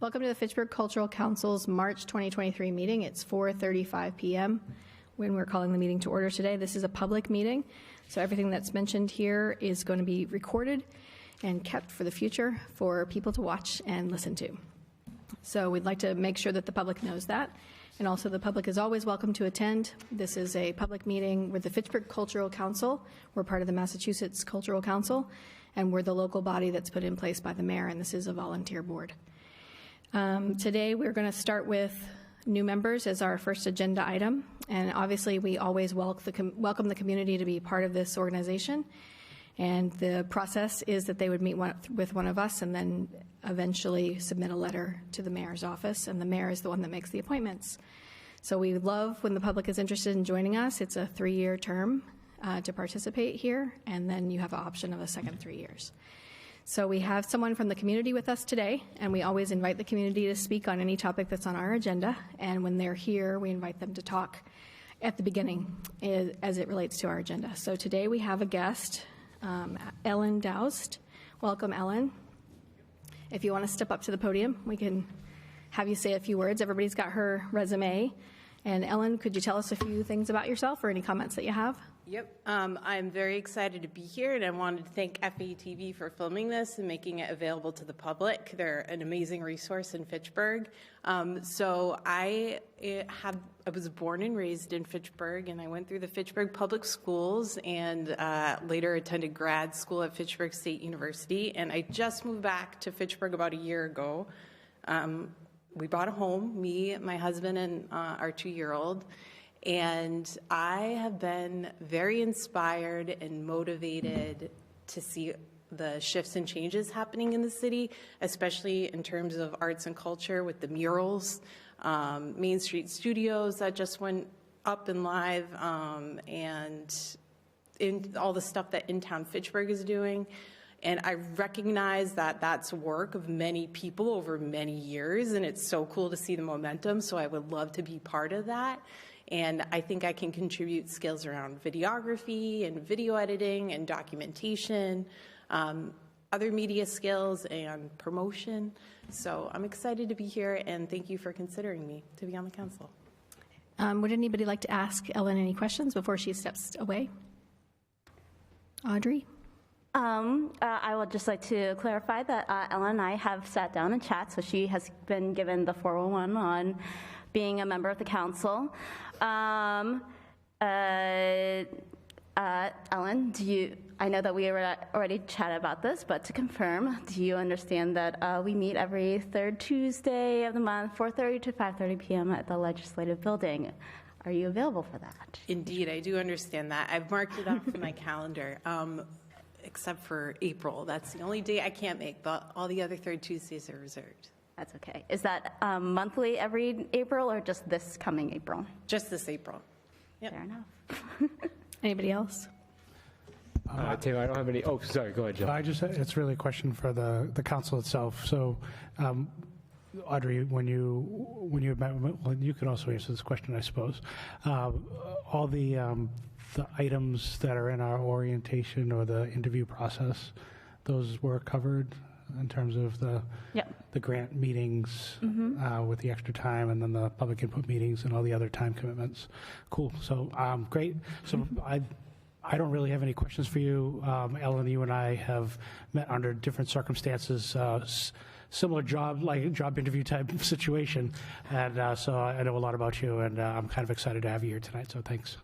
Welcome to the Fitchburg Cultural Council's March 2023 meeting. It's 4:35 p.m. when we're calling the meeting to order today. This is a public meeting, so everything that's mentioned here is going to be recorded and kept for the future for people to watch and listen to. So we'd like to make sure that the public knows that. And also the public is always welcome to attend. This is a public meeting with the Fitchburg Cultural Council. We're part of the Massachusetts Cultural Council, and we're the local body that's put in place by the mayor, and this is a volunteer board. Today we're going to start with new members as our first agenda item, and obviously we always welcome the community to be part of this organization, and the process is that they would meet with one of us and then eventually submit a letter to the mayor's office, and the mayor is the one that makes the appointments. So we love when the public is interested in joining us. It's a 3-year term to participate here, and then you have an option of a second 3 years. So we have someone from the community with us today, and we always invite the community to speak on any topic that's on our agenda. And when they're here, we invite them to talk at the beginning as it relates to our agenda. So today we have a guest, Ellen Doust. Welcome, Ellen. If you want to step up to the podium, we can have you say a few words. Everybody's got her resume. And Ellen, could you tell us a few things about yourself or any comments that you have? Yep. I'm very excited to be here, and I wanted to thank FATV for filming this and making it available to the public. They're an amazing resource in Fitchburg. So I was born and raised in Fitchburg, and I went through the Fitchburg public schools and later attended grad school at Fitchburg State University. And I just moved back to Fitchburg about a year ago. We bought a home, me, my husband, and our 2-year-old. And I have been very inspired and motivated to see the shifts and changes happening in the city, especially in terms of arts and culture with the murals, Main Street Studios that just went up and live, and in all the stuff that In Town Fitchburg is doing. And I recognize that that's work of many people over many years, and it's so cool to see the momentum, so I would love to be part of that. And I think I can contribute skills around videography and video editing and documentation, other media skills and promotion. So I'm excited to be here, and thank you for considering me to be on the council. Would anybody like to ask Ellen any questions before she steps away? Audrey? I would just like to clarify that Ellen and I have sat down and chat, so she has been given the 401 on being a member of the council. Ellen, I know that we already chatted about this, but to confirm, do you understand that we meet every third Tuesday of the month, 4:30 to 5:30 p.m. at the Legislative Building? Are you available for that? Indeed, I do understand that. I've marked it up in my calendar. Except for April. That's the only day I can't make, but all the other third Tuesdays are reserved. That's okay. Is that monthly every April or just this coming April? Just this April. Yep. Fair enough. Anybody else? Taylor, I don't have any. Oh, sorry. Go ahead, Joe. It's really a question for the council itself. So, Audrey, when you met, well, you can also answer this question, I suppose. All the items that are in our orientation or the interview process, those were covered in terms of the grant meetings with the extra time, and then the public input meetings and all the other time commitments. Cool. So great. So I don't really have any questions for you. Ellen, you and I have met under different circumstances, similar job interview type situation, and so I know a lot about you, and I'm kind of excited to have you here tonight. So thanks.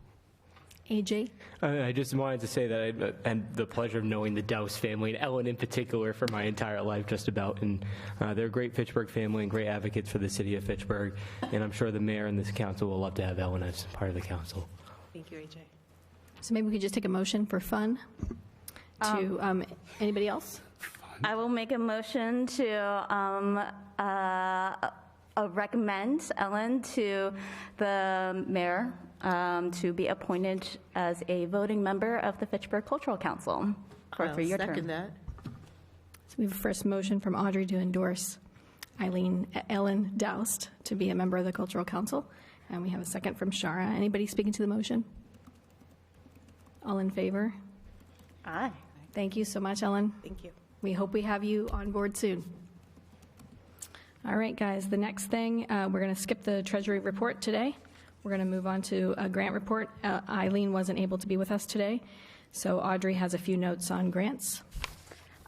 AJ? I just wanted to say that I had the pleasure of knowing the Doust family, and Ellen in particular, for my entire life just about. And they're a great Fitchburg family and great advocates for the city of Fitchburg. And I'm sure the mayor and this council will love to have Ellen as part of the council. Thank you, AJ. So maybe we could just take a motion for fun to anybody else? I will make a motion to recommend Ellen to the mayor to be appointed as a voting member of the Fitchburg Cultural Council for a 3-year term. Second that. So we have a first motion from Audrey to endorse Ellen Doust to be a member of the Cultural Council, and we have a second from Shara. Anybody speaking to the motion? All in favor? Aye. Thank you so much, Ellen. Thank you. We hope we have you on board soon. All right, guys, the next thing, we're going to skip the Treasury report today. We're going to move on to a grant report. Eileen wasn't able to be with us today, so Audrey has a few notes on grants.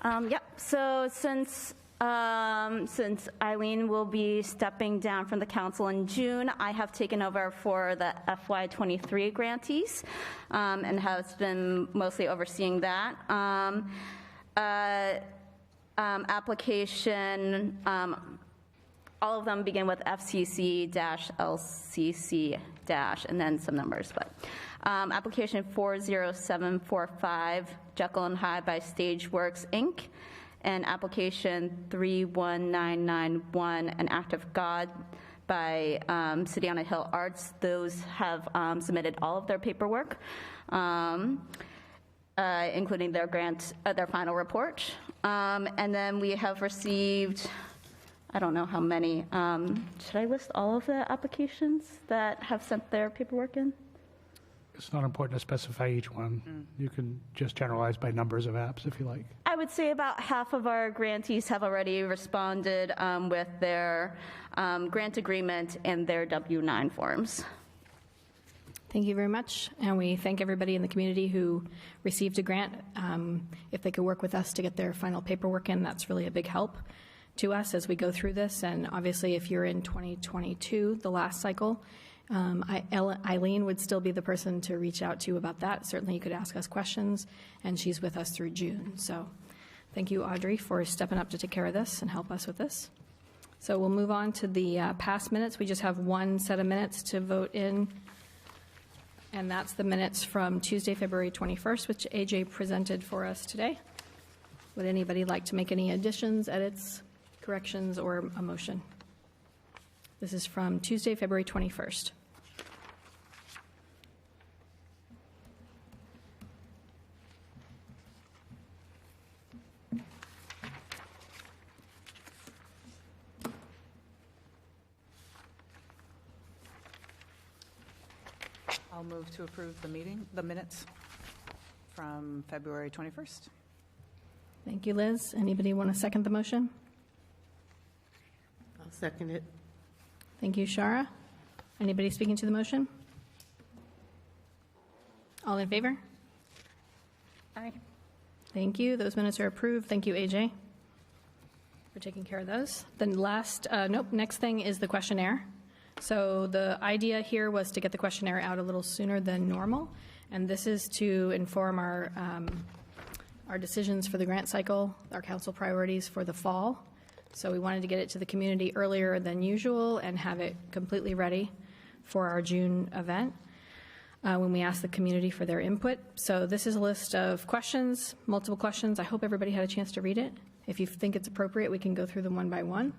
Yep, so since Eileen will be stepping down from the council in June, I have taken over for the FY23 grantees and has been mostly overseeing that. Application, all of them begin with FCC-LCC- and then some numbers, but application 40745, Jekyll and Hyde by Stageworks, Inc., and application 31991, An Act of God by City on a Hill Arts. Those have submitted all of their paperwork, including their grant, their final report. And then we have received, I don't know how many. Should I list all of the applications that have sent their paperwork in? It's not important to specify each one. You can just generalize by numbers of apps if you like. I would say about half of our grantees have already responded with their grant agreement and their W-9 forms. Thank you very much, and we thank everybody in the community who received a grant. If they could work with us to get their final paperwork in, that's really a big help to us as we go through this. And obviously, if you're in 2022, the last cycle, Eileen would still be the person to reach out to about that. Certainly, you could ask us questions, and she's with us through June. So thank you, Audrey, for stepping up to take care of this and help us with this. So we'll move on to the past minutes. We just have one set of minutes to vote in, and that's the minutes from Tuesday, February 21st, which AJ presented for us today. Would anybody like to make any additions, edits, corrections, or a motion? This is from Tuesday, February 21st. I'll move to approve the minutes from February 21st. Thank you, Liz. Anybody want to second the motion? I'll second it. Thank you, Shara. Anybody speaking to the motion? All in favor? Aye. Thank you. Those minutes are approved. Thank you, AJ, for taking care of those. Then next thing is the questionnaire. So the idea here was to get the questionnaire out a little sooner than normal, and this is to inform our decisions for the grant cycle, our council priorities for the fall. So we wanted to get it to the community earlier than usual and have it completely ready for our June event when we ask the community for their input. So this is a list of questions, multiple questions. I hope everybody had a chance to read it. If you think it's appropriate, we can go through them one by one.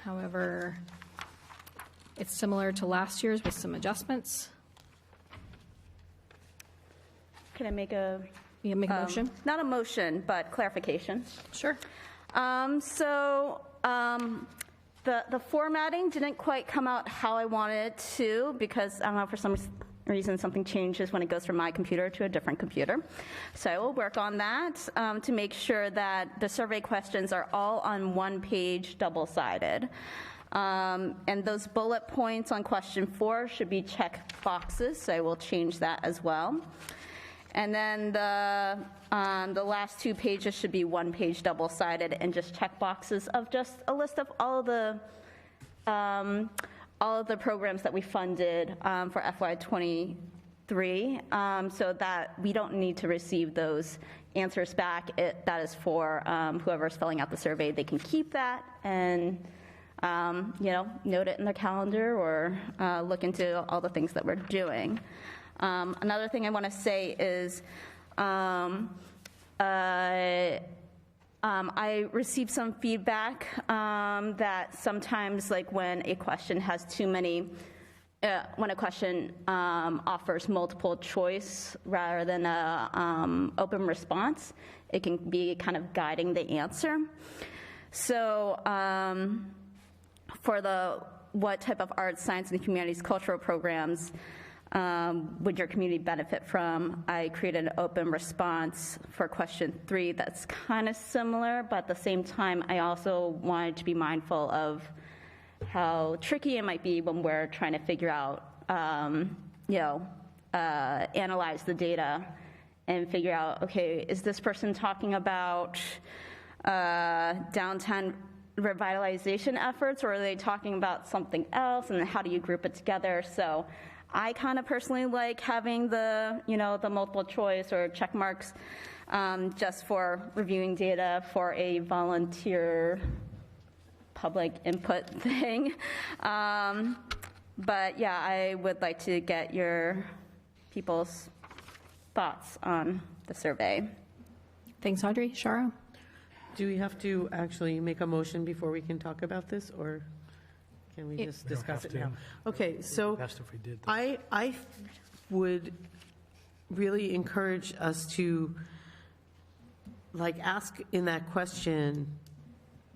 However, it's similar to last year's with some adjustments. Can I make a Motion? Not a motion, but clarification. Sure. The formatting didn't quite come out how I wanted it to, because I don't know, for some reason something changes when it goes from my computer to a different computer. So I will work on that to make sure that the survey questions are all on one page, double-sided. And those bullet points on question 4 should be check boxes, so I will change that as well. And then the last 2 pages should be one page double-sided and just check boxes of just a list of all of the programs that we funded for FY23, so that we don't need to receive those answers back. That is for whoever's filling out the survey. They can keep that and note it in their calendar or look into all the things that we're doing. Another thing I want to say is I received some feedback that sometimes, like when a question has too many, when a question offers multiple choice rather than a open response, it can be kind of guiding the answer. So for the what type of arts, science, and humanities cultural programs would your community benefit from, I created an open response for question 3 that's kind of similar, but at the same time, I also wanted to be mindful of how tricky it might be when we're trying to figure out, analyze the data and figure out, okay, is this person talking about downtown revitalization efforts, or are they talking about something else, and then how do you group it together? So I kind of personally like having the multiple choice or check marks just for reviewing data for a volunteer public input thing. But yeah, I would like to get your people's thoughts on the survey. Thanks, Audrey. Shara? Do we have to actually make a motion before we can talk about this, or can we just discuss it have now? to. Okay, so Best if we did. I would really encourage us to, ask in that question,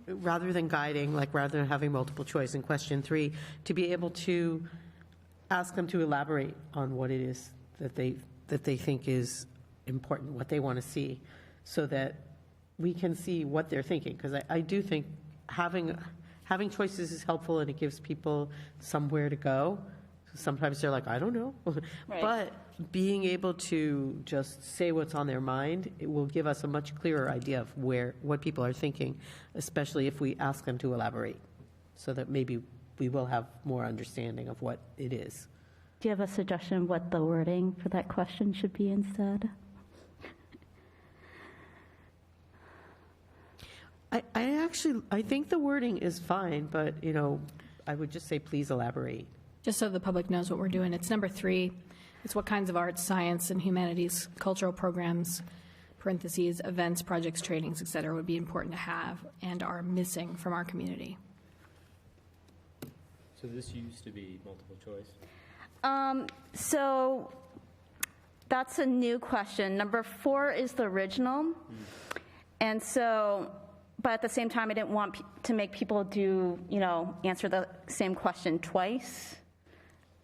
rather than guiding, rather than having multiple choice in question 3, to be able to ask them to elaborate on what it is that they think is important, what they want to see, so that we can see what they're thinking. Because I do think having choices is helpful, and it gives people somewhere to go. Sometimes they're like, I don't know. Right. But being able to just say what's on their mind, it will give us a much clearer idea of what people are thinking, especially if we ask them to elaborate, so that maybe we will have more understanding of what it is. Do you have a suggestion what the wording for that question should be instead? I think the wording is fine, but, I would just say, please elaborate. Just so the public knows what we're doing, it's number 3. It's what kinds of arts, science, and humanities, cultural programs, parentheses, events, projects, trainings, et cetera, would be important to have and are missing from our community. So this used to be multiple choice? So that's a new question. Number 4 is the original. And so, but at the same time, I didn't want to make people do, answer the same question twice.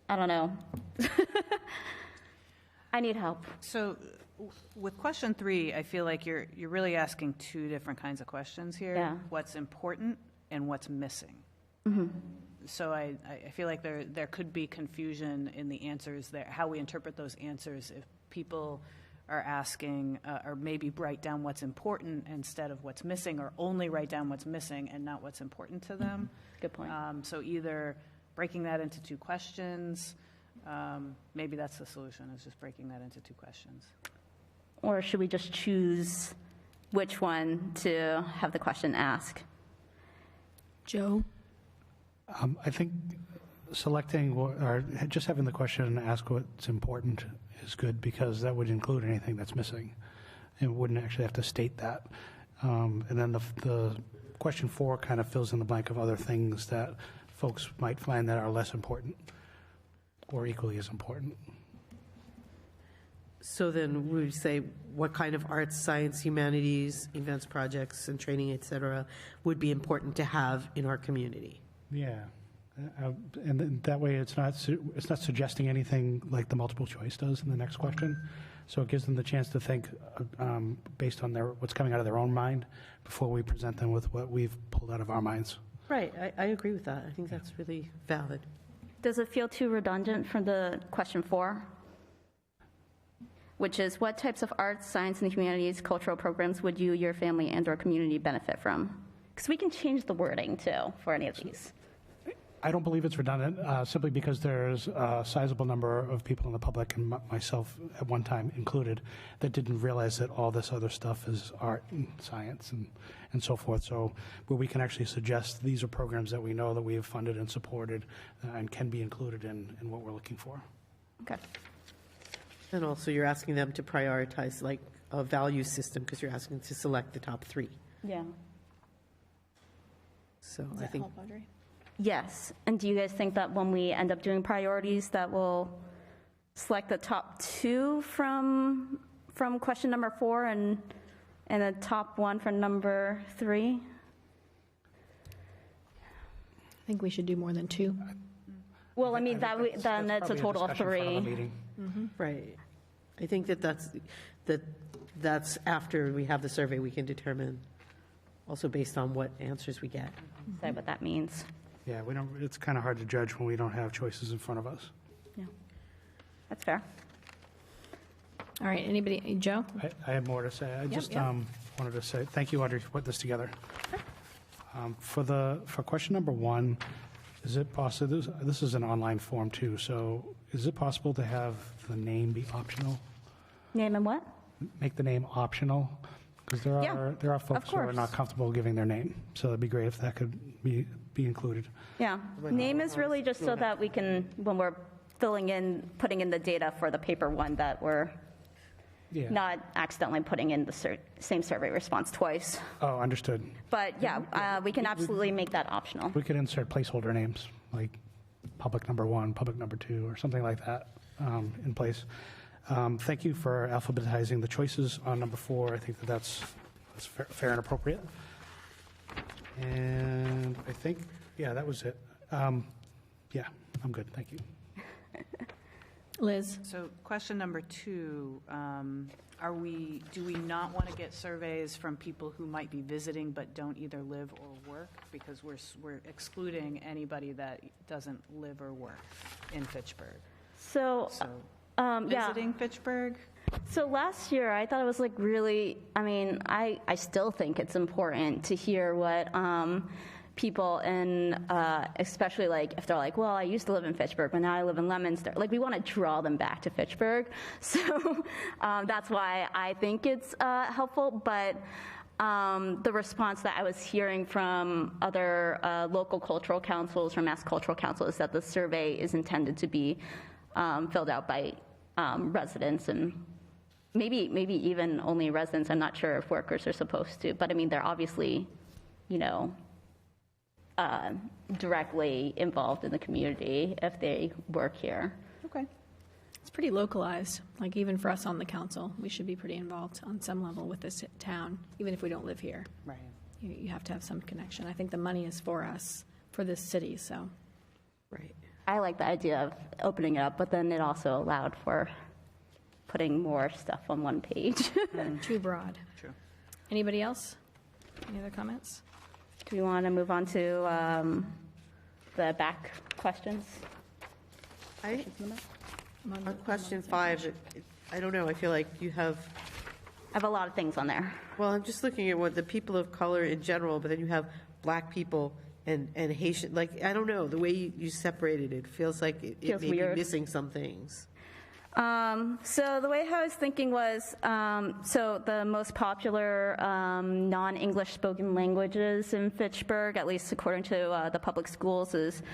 I don't know. I need help. So with question 3, I feel like you're really asking 2 different kinds of questions here. Yeah. What's important and what's missing. So I feel like there could be confusion in the answers there, how we interpret those answers if people are asking, or maybe write down what's important instead of what's missing, or only write down what's missing and not what's important to them. Good point. So either breaking that into 2 questions, maybe that's the solution, is just breaking that into 2 questions. Or should we just choose which one to have the question ask? Joe? I think selecting or just having the question ask what's important is good, because that would include anything that's missing. It wouldn't actually have to state that. And then the question 4 kind of fills in the blank of other things that folks might find that are less important or equally as important. So then we would say what kind of arts, science, humanities, events, projects, and training, et cetera, would be important to have in our community. Yeah. And then that way it's not suggesting anything like the multiple choice does in the next question. So it gives them the chance to think based on what's coming out of their own mind before we present them with what we've pulled out of our minds. Right, I agree with that. I think that's really valid. Does it feel too redundant for the question 4? Which is, what types of arts, science, and humanities cultural programs would you, your family, and or community benefit from? Because we can change the wording, too, for any of these. I don't believe it's redundant, simply because there's a sizable number of people in the public, and myself at one time included, that didn't realize that all this other stuff is art and science and so forth. So where we can actually suggest these are programs that we know that we have funded and supported and can be included in what we're looking for. Okay. And also you're asking them to prioritize like a value system, because you're asking to select the top 3. Yeah. So Does I that think help, Audrey? Yes. And do you guys think that when we end up doing priorities, that we'll select the top 2 from question number 4 and the top 1 for number 3? I think we should do more than 2. Well, I mean, then it's a Probably total of discussion in front 3. of the meeting. right. I think that's after we have the survey, we can determine, also based on what answers we get. Say what that means. Yeah, we don't, it's kind of hard to judge when we don't have choices in front of us. Yeah, that's fair. All right, anybody, Joe? I have more to say. I just yeah. wanted to say, thank you, Audrey, for putting this together. For question number 1, is it possible, this is an online form too, so is it possible to have the name be optional? Name and what? Make the name optional? Because there are folks who are course. not comfortable giving their name, so it'd be great if that could be included. Yeah, name is really just so that we can, when we're putting in the data for the paper one, that we're Yeah. not accidentally putting in the same survey response twice. Oh, understood. But yeah, we can absolutely make that optional. We could insert placeholder names, like public number 1, public number 2, or something like that in place. Thank you for alphabetizing the choices on number 4. I think that's fair and appropriate. And I think, yeah, that was it. Yeah, I'm good. Thank you. Liz? So question number 2, do we not want to get surveys from people who might be visiting but don't either live or work? Because we're excluding anybody that doesn't live or work in Fitchburg. So, yeah. Visiting Fitchburg? So last year, I thought it was like really, I mean, I still think it's important to hear what people in, especially like if they're like, well, I used to live in Fitchburg, but now I live in Leominster. Like we want to draw them back to Fitchburg. So that's why I think it's helpful. But the response that I was hearing from other local cultural councils, from Mass Cultural Council, is that the survey is intended to be filled out by residents and maybe even only residents. I'm not sure if workers are supposed to, but I mean, they're obviously, directly involved in the community if they work here. Okay. It's pretty localized. Like even for us on the council, we should be pretty involved on some level with this town, even if we don't live here. Right. You have to have some connection. I think the money is for us, for this city, so. Right. I like the idea of opening it up, but then it also allowed for putting more stuff on one page. Too broad. True. Anybody else? Any other comments? Do we want to move on to the back questions? On question 5, I don't know, I feel like you have, I have a lot of things on there. well, I'm just looking at what the people of color in general, but then you have black people and Haitian, like, I don't know, the way you separated it feels like it Feels may be weird. missing some things. So the way I was thinking was, so the most popular non-English spoken languages in Fitchburg, at least according to the public schools, is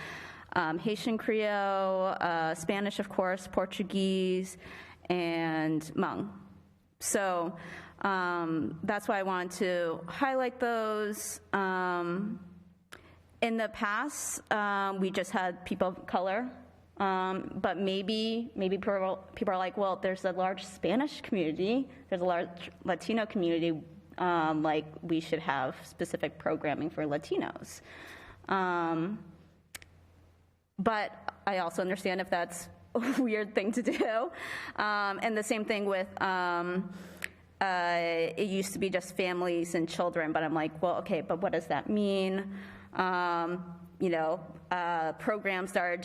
Haitian Creole, Spanish, of course, Portuguese, and Hmong. So that's why I wanted to highlight those. In the past, we just had people of color. But maybe people are like, well, there's a large Spanish community, there's a large Latino community, like we should have specific programming for Latinos. But I also understand if that's a weird thing to do. And the same thing with, it used to be just families and children, but I'm like, well, okay, but what does that mean? Programs that are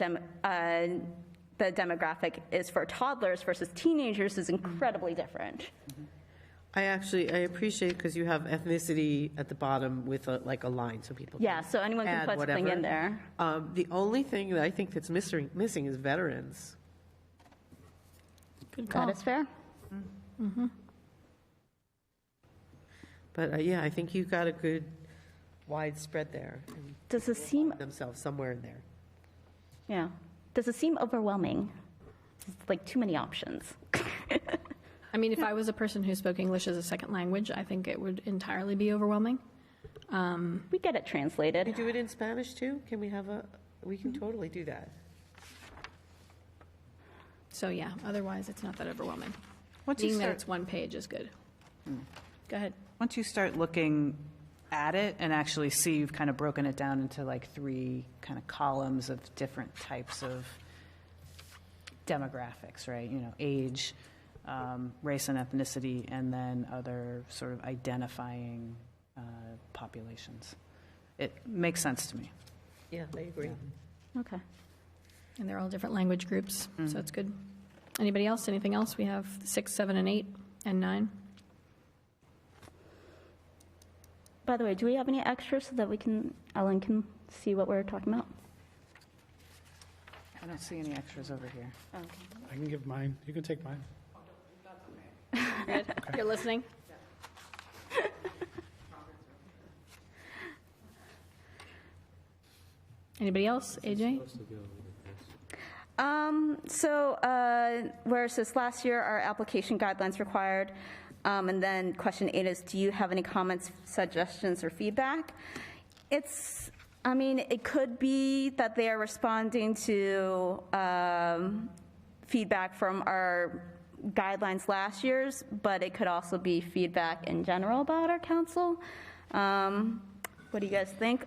the demographic is for toddlers versus teenagers is incredibly different. I appreciate because you have ethnicity at the bottom with a line so people Yeah, can so anyone can add put something whatever. in there. The only thing that I think that's missing is veterans. Good call. That is fair. But yeah, I think you've got a good wide spread there. And Does it seem, themselves somewhere in there. yeah, does it seem overwhelming? It's like too many options. I mean, if I was a person who spoke English as a second language, I think it would entirely be overwhelming. We get it Can we translated. do it in Spanish too? We can totally do that. So yeah, otherwise it's not that overwhelming. Once you Being that start- it's one page is good. Go ahead. Once you start looking at it and actually see you've kind of broken it down into like 3 kind of columns of different types of demographics, right? Age, race and ethnicity, and then other sort of identifying populations. It makes sense to me. Yeah, I agree. Okay. And they're all different language groups, so it's good. Anybody else? Anything else? We have 6, 7, and 8, and 9. By the way, do we have any extras so that Ellen can see what we're talking about? I don't see any extras over here. I can give mine. You can take mine. Good? You're listening? Anybody else? AJ? Where it says last year, our application guidelines required, and then question 8 is, do you have any comments, suggestions, or feedback? It could be that they are responding to feedback from our guidelines last year's, but it could also be feedback in general about our council. What do you guys think?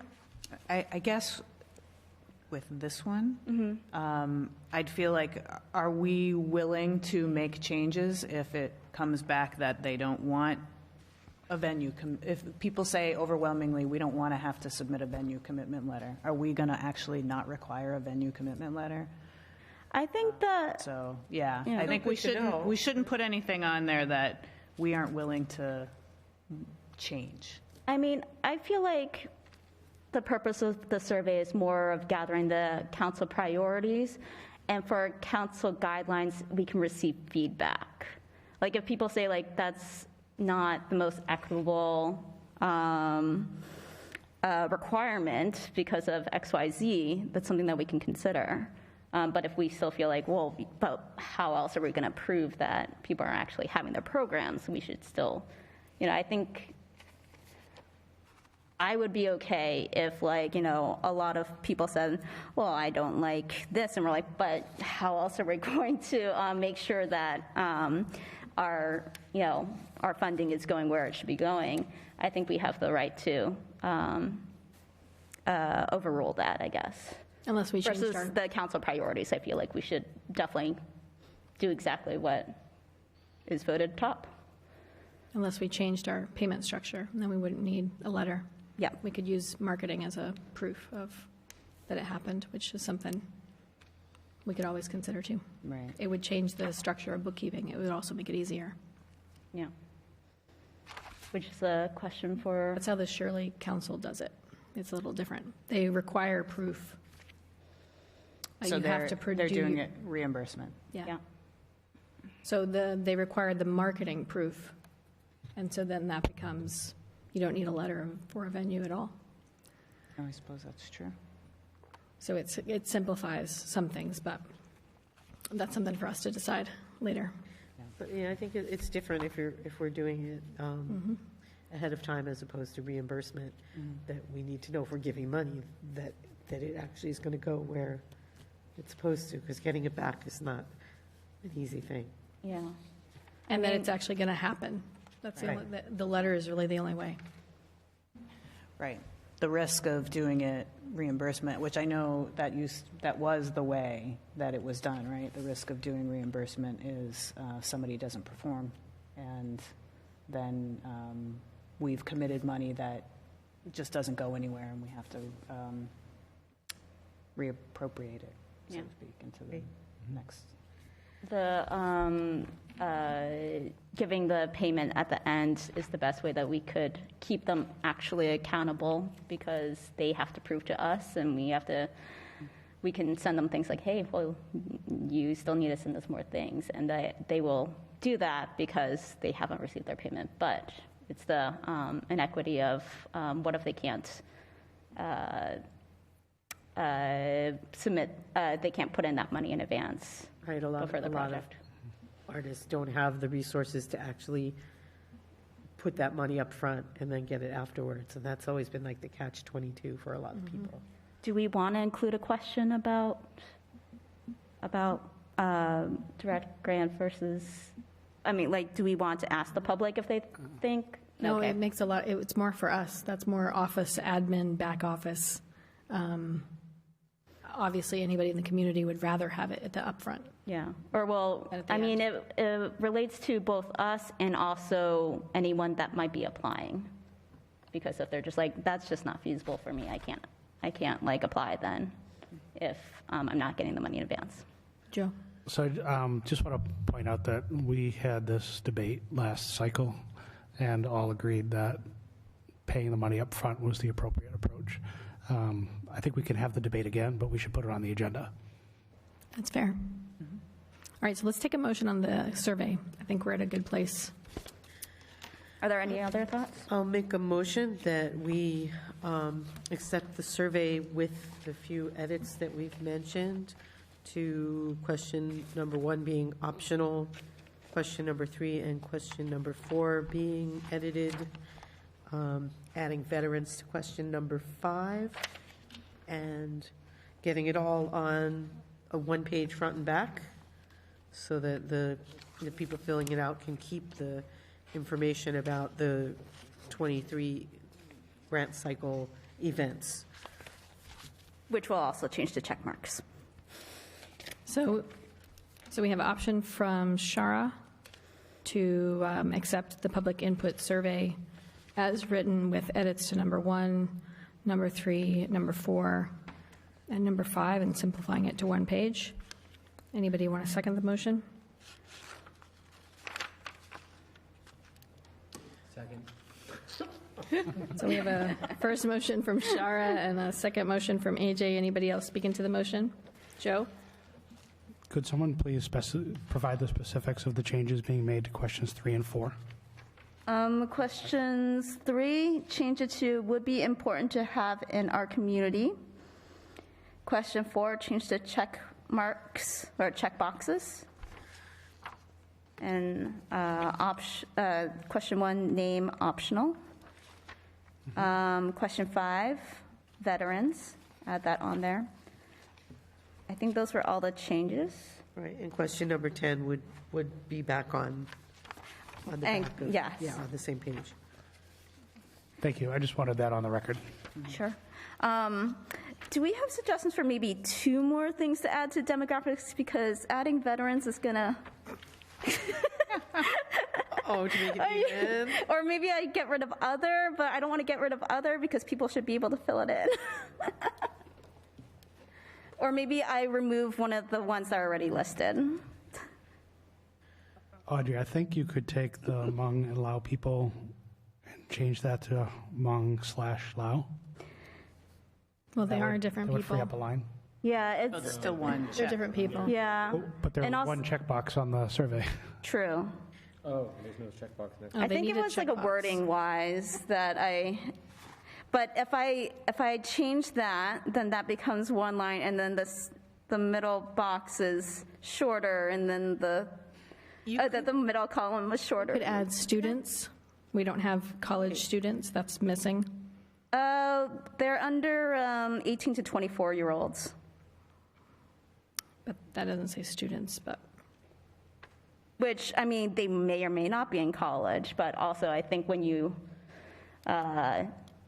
I guess with this one, I'd feel like, are we willing to make changes if it comes back that they don't want a venue? If people say overwhelmingly, we don't want to have to submit a venue commitment letter, are we going to actually not require a venue commitment letter? I think that, So, yeah, Yeah. I think we shouldn't put anything on there that we aren't willing to change. I feel like the purpose of the survey is more of gathering the council priorities, and for council guidelines, we can receive feedback. Like if people say like that's not the most equitable requirement because of XYZ, that's something that we can consider. But if we still feel like, well, but how else are we going to prove that people are actually having their programs? We should still, I think I would be okay if, a lot of people said, well, I don't like this. And we're like, but how else are we going to make sure that our funding is going where it should be going? I think we have the right to overrule that, I guess. Unless we change Versus the council priorities, I feel like we should definitely do exactly what is voted top. Unless we changed our payment structure, and then we wouldn't need a letter. Yeah. We could use marketing as a proof of that it happened, which is something we could always consider too. Right. It would change the structure of bookkeeping. It would also make it easier. Yeah. Which is a question for, That's how the Shirley Council does it. It's a little different. They require proof. So You have to they're doing it reimbursement. Yeah. yeah. So they require the marketing proof. And so then that becomes, you don't need a letter for a venue at all. Oh, I suppose that's true. So it simplifies some things, but that's something for us to decide later. But yeah, I think it's different if we're doing it ahead of time as opposed to reimbursement, that we need to know if we're giving money, that it actually is going to go where it's supposed to, because getting it back is not an easy thing. Yeah. And then it's actually going to happen. That's the letter is really the only way. Right. The risk of doing it reimbursement, which I know that was the way that it was done, right? The risk of doing reimbursement is somebody doesn't perform, and then we've committed money that just doesn't go anywhere, and we have to reappropriate it, so to speak, into the next. Giving the payment at the end is the best way that we could keep them actually accountable, because they have to prove to us, and we can send them things like, hey, well, you still need to send us more things, and they will do that because they haven't received their payment. But it's the inequity of what if they can't submit, they can't put in that money in advance. Right, a lot of artists don't have the resources to actually put that money up front and then get it afterwards, and that's always been like the catch-22 for a lot of people. Do we want to include a question about direct grant versus, do we want to ask the public if they think? No, Okay. it makes a lot, it's more for us. That's more office admin, back office. Obviously, anybody in the community would rather have it at the upfront. Yeah, or well, At the it relates to both us and also anyone that might be applying. Because if they're just like, that's just not feasible for me, I I can't like apply then if I'm not getting the money in advance. Joe? So I just want to point out that we had this debate last cycle and all agreed that paying the money up front was the appropriate approach. I think we can have the debate again, but we should put it on the agenda. That's fair. All right, so let's take a motion on the survey. I think we're at a good place. Are there any other thoughts? I'll make a motion that we accept the survey with the few edits that we've mentioned, to question number 1 being optional, question number 3 and question number 4 being edited, adding veterans to question number 5, and getting it all on a one-page front and back so that the people filling it out can keep the information about the 23 grant cycle events. Which will also change to check marks. So we have an option from Shara to accept the public input survey as written with edits to number 1, number 3, number 4, and number 5, and simplifying it to one page. Anybody want to second the motion? Second. So we have a first motion from Shara and a second motion from AJ. Anybody else speaking to the motion? Joe? Could someone please provide the specifics of the changes being made to questions 3 and 4? Questions 3, change it to would be important to have in our community. Question 4, change to check marks or check boxes. And question 1, name optional. Question 5, veterans, add that on there. I think those were all the changes. Right, and question number 10 would be back on the And- back of, yes. yeah, on the same page. Thank you. I just wanted that on the record. Sure. Do we have suggestions for maybe 2 more things to add to demographics? Because adding veterans is gonna, Oh, to make it even? or maybe I get rid of other, but I don't want to get rid of other because people should be able to fill it in. Or maybe I remove one of the ones that are already listed. Audrey, I think you could take the Hmong and Lao people and change that to Hmong/Lao. Well, they are different That would free people. up a line. Yeah, It's it's, still one They're check. different people. yeah, But there's And also- one checkbox on the survey. true. Oh, there's no checkbox next. Oh, I they think need it was like a checkbox. wording wise that but if I change that, then that becomes one line, and then the middle box is shorter, and then the middle column was shorter. Could add students. We don't have college students. That's missing. They're under 18 to 24-year-olds. But that doesn't say students, but Which, I mean, they may or may not be in college, but also I think when you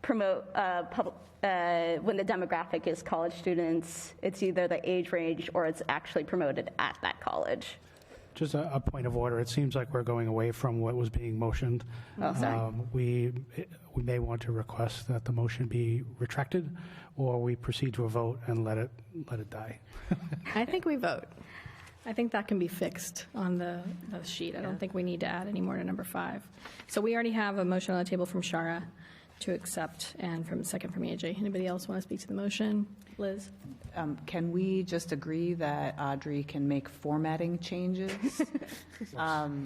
promote when the demographic is college students, it's either the age range or it's actually promoted at that college. Just a point of order. It seems like we're going away from what was being motioned. Oh, sorry. We may want to request that the motion be retracted, or we proceed to a vote and let it die. I think we vote. I think that can be fixed on the sheet. I don't think we need to add any more to number 5. So we already have a motion on the table from Shara to accept, and from second from AJ. Anybody else want to speak to the motion? Liz? Can we just agree that Audrey can make formatting changes?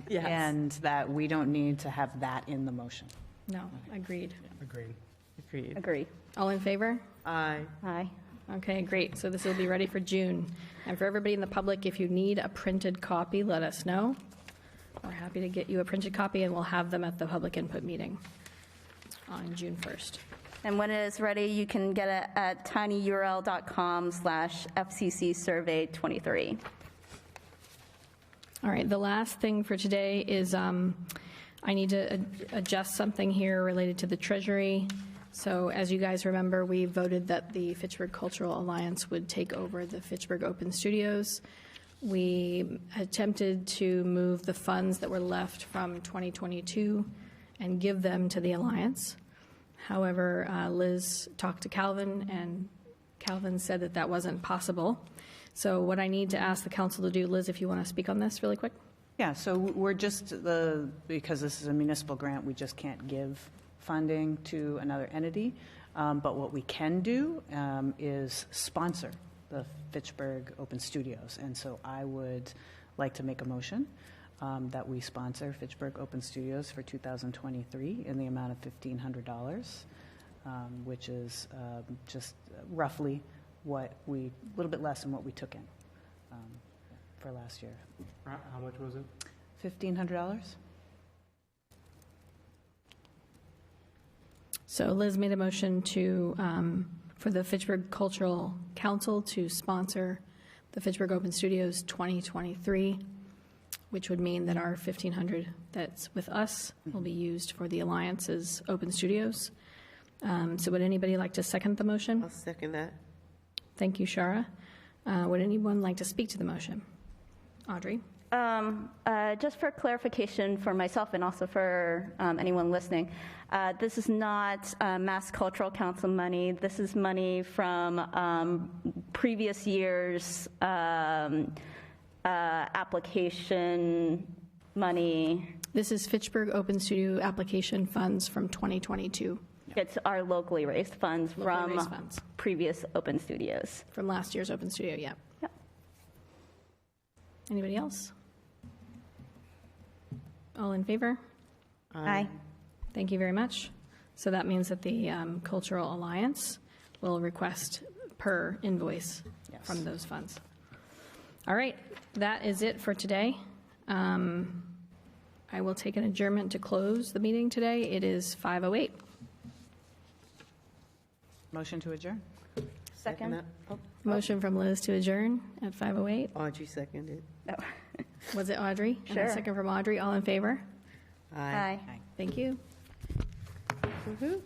Yes. And that we don't need to have that in the motion? No, agreed. Agreed. Agreed. Agree. All in favor? Aye. Aye. Okay, great. So this will be ready for June. And for everybody in the public, if you need a printed copy, let us know. We're happy to get you a printed copy, and we'll have them at the public input meeting on June 1st. And when it is ready, you can get it at tinyurl.com/FCC survey 23. All right, the last thing for today is I need to adjust something here related to the Treasury. So as you guys remember, we voted that the Fitchburg Cultural Alliance would take over the Fitchburg Open Studios. We attempted to move the funds that were left from 2022 and give them to the Alliance. However, Liz talked to Calvin and Calvin said that that wasn't possible. So what I need to ask the council to do, Liz, if you want to speak on this really quick. Yeah, so we're just, because this is a municipal grant, we just can't give funding to another entity. But what we can do is sponsor the Fitchburg Open Studios. And so I would like to make a motion that we sponsor Fitchburg Open Studios for 2023 in the amount of $1,500, which is just roughly a little bit less than what we took in for last year. How much was it? $1,500? So Liz made a motion to, for the Fitchburg Cultural Council to sponsor the Fitchburg Open Studios 2023, which would mean that our $1,500 that's with us will be used for the Alliance's Open Studios. So would anybody like to second the motion? I'll second that. Thank you, Shara. Would anyone like to speak to the motion? Audrey? Just for clarification for myself and also for anyone listening, this is not Mass Cultural Council money. This is money from previous years' application money. This is Fitchburg Open Studio application funds from 2022, It's our locally raised funds Locally from raised funds. previous open studios. from last year's Open Studio, yeah. Yep. Anybody else? All in favor? Aye. Thank you very much. So that means that the Cultural Alliance will request per invoice Yes. from those funds. All right, that is it for today. I will take an adjournment to close the meeting today. It is 5:08. Motion to adjourn? Second? that. Oh, Motion from Liz to adjourn at 5:08. Audrey seconded. Was it Audrey? And a Sure. second from Audrey. All in favor? Aye. Aye. Thank you. Woo-hoo.